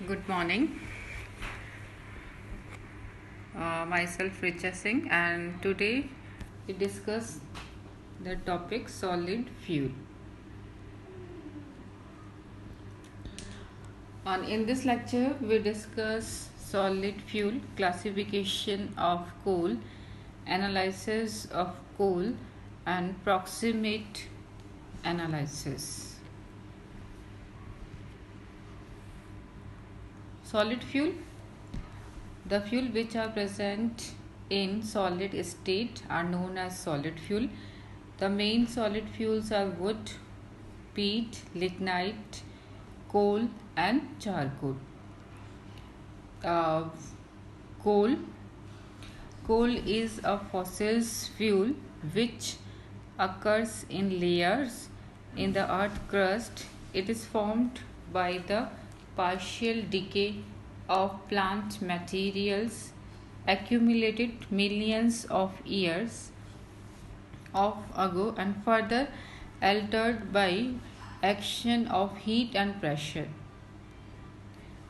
Good morning. Myself Richa Singh, and today we discuss the topic solid fuel. In this lecture, we discuss solid fuel, classification of coal, analysis of coal, and proximate analysis. Solid fuel. The fuel which are present in solid state are known as solid fuel. The main solid fuels are wood, peat, lignite, coal, and charcoal. Uh, coal. Coal is a fossil fuel which occurs in layers in the earth crust. It is formed by the partial decay of plant materials accumulated millions of years ago and further altered by action of heat and pressure.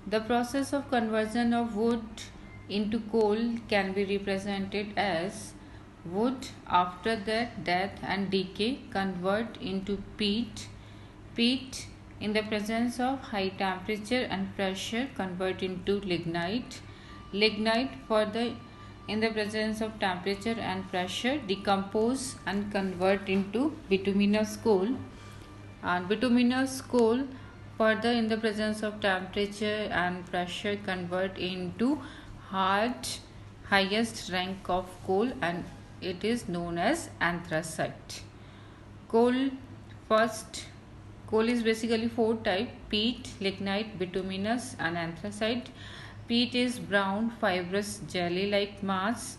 The process of conversion of wood into coal can be represented as wood after that death and decay convert into peat. Peat in the presence of high temperature and pressure convert into lignite. Lignite further in the presence of temperature and pressure decompose and convert into bituminous coal. And bituminous coal further in the presence of temperature and pressure convert into hard highest rank of coal, and it is known as anthracite. Coal is basically four types: peat, lignite, bituminous, and anthracite. Peat is brown fibrous jelly like mass.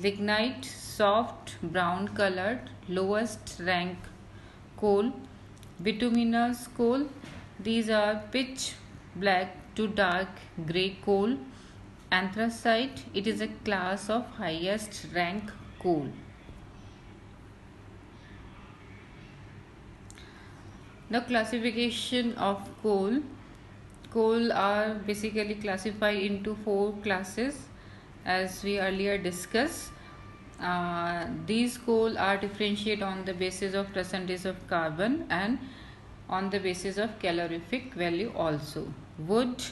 Lignite soft brown colored lowest rank coal. Bituminous coal, these are pitch black to dark grey coal. Anthracite, it is a class of highest rank coal. The classification of coal. Coal are basically classified into four classes as we earlier discussed. These coal are differentiated on the basis of percentage of carbon and on the basis of calorific value also. Wood,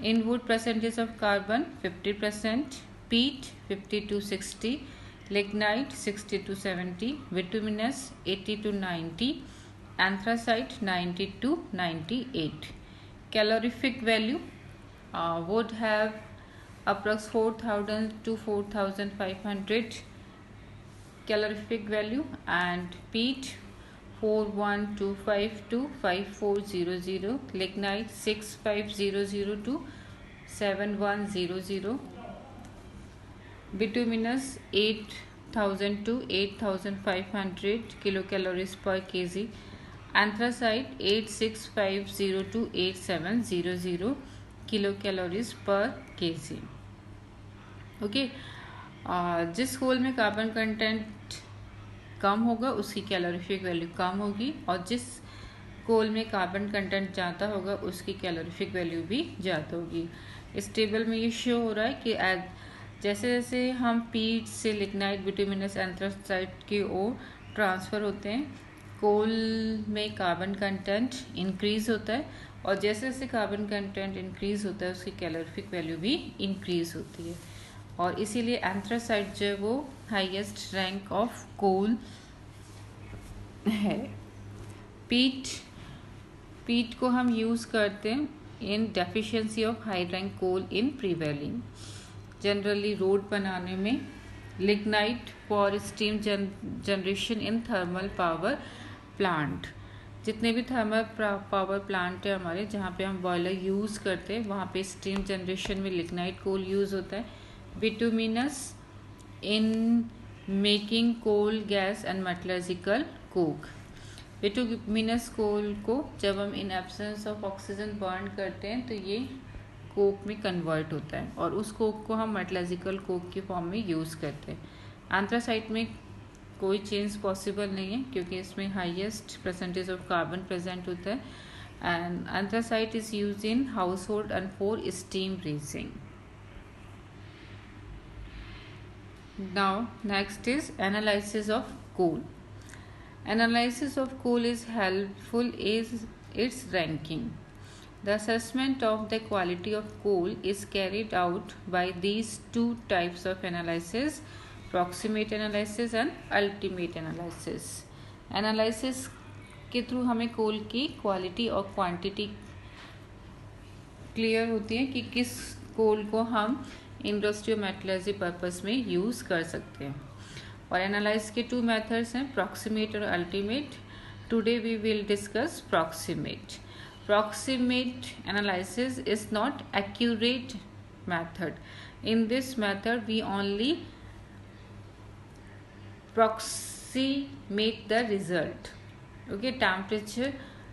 in wood percentage of carbon 50%, peat 50 to 60, lignite 60 to 70, bituminous 80 to 90, anthracite 90 to 98. Calorific value, would have approx 4000 to 4500 calorific value, and peat 41252 to 5400, lignite 6500 to 7100, bituminous 8000 to 8500 kilocalories per kg, anthracite 8650 to 8700 kilocalories per kg. Okay जिस कोल में carbon content कम होगा उसकी calorific value कम होगी, और जिस कोल में carbon content ज़्यादा होगा उसकी कैलोरीफिक वैल्यू भी ज़्यादा होगी. इस टेबल में ये शो हो रहा है कि जैसे जैसे हम पीट से लिग्नाइट, बिटुमिनस, एंथ्रासाइट की ओर ट्रांसफ़र होते हैं, कोल में कार्बन कंटेंट इंक्रीज़ होता है, और जैसे जैसे कार्बन कंटेंट इंक्रीज़ होता है उसकी कैलोरीफिक वैल्यू भी इंक्रीज़ होती है, और इसीलिए एंथ्रासाइट जो है वो हाईएस्ट रैंक ऑफ कोल है. पीट को हम यूज़ करते हैं in deficiency of high rank coal in prevailing, generally road बनाने में. Lignite for steam generation in thermal power plant, जितने भी थर्मल पावर प्लांट है हमारे जहाँ पे हम बॉयलर यूज़ करते हैं वहाँ पे स्टीम जनरेशन में लिग्नाइट कोल यूज़ होता है. Bituminous in making coal gas and metallurgical coke. Bituminous coal को जब हम in absence of oxygen burn करते हैं तो ये कोक में कन्वर्ट होता है, और उस कोक को हम मेटलर्जिकल कोक की फॉर्म में यूज़ करते हैं. एंथ्रासाइट में कोई चेंज पॉसिबल नहीं है क्योंकि इसमें highest percentage of carbon present होता है. and anthracite is used in household and for steam raising. Now next is analysis of coal. Analysis of coal is helpful is its ranking. The assessment of the quality of coal is carried out by these two types of analysis, proximate analysis and ultimate analysis. Analysis के through हमें कोल की quality और quantity clear होती है कि किस coal को हम इंडस्ट्रियल मेटलर्जी पर्पस में यूज़ कर सकते हैं. और एनालाइज के टू मेथड्स हैं, प्रॉक्सिमेट और ultimate. Today we will discuss proximate. Proximate analysis is not accurate method. In this method we only approximate the result. Okay, temperature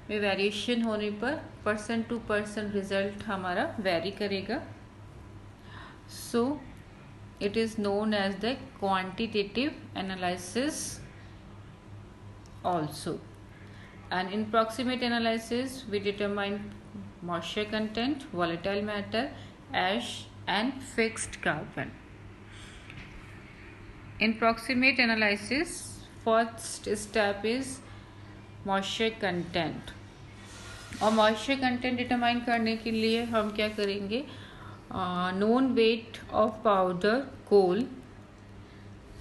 में वेरिएशन होने पर % to % रिजल्ट हमारा वेरी करेगा. सो it is known as the quantitative analysis also. And in proximate analysis we determine moisture content, volatile matter, ash and fixed carbon. In proximate analysis first step is moisture content. और moisture content determine करने के लिए हम क्या करेंगे, known weight of powder coal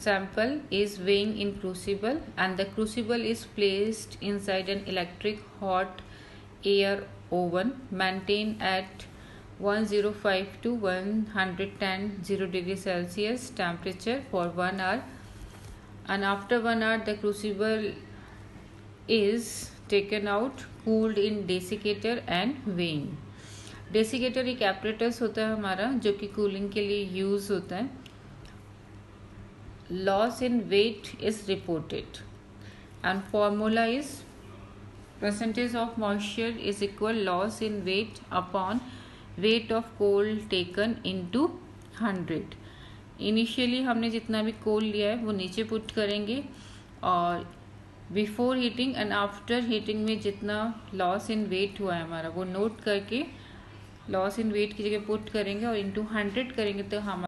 sample is weighing in crucible and the crucible is placed inside an electric hot air oven maintained at 105 to 110 degree Celsius temperature for 1 hour, and after 1 hour the crucible is taken out, cooled in desiccator and weighing. desiccator एक apparatus होता है हमारा जो कि cooling के लिए use होता है. Loss in weight is reported and formula is percentage of moisture is equal loss in weight upon weight of coal taken into 100. Initially हमने जितना भी कोल लिया है वो नीचे पुट करेंगे और before heating and after heating में जितना लॉस इन वेट हुआ है हमारा वो नोट करके लॉस इन वेट की जगह पुट करेंगे और इंटू 100 करेंगे तो हमारा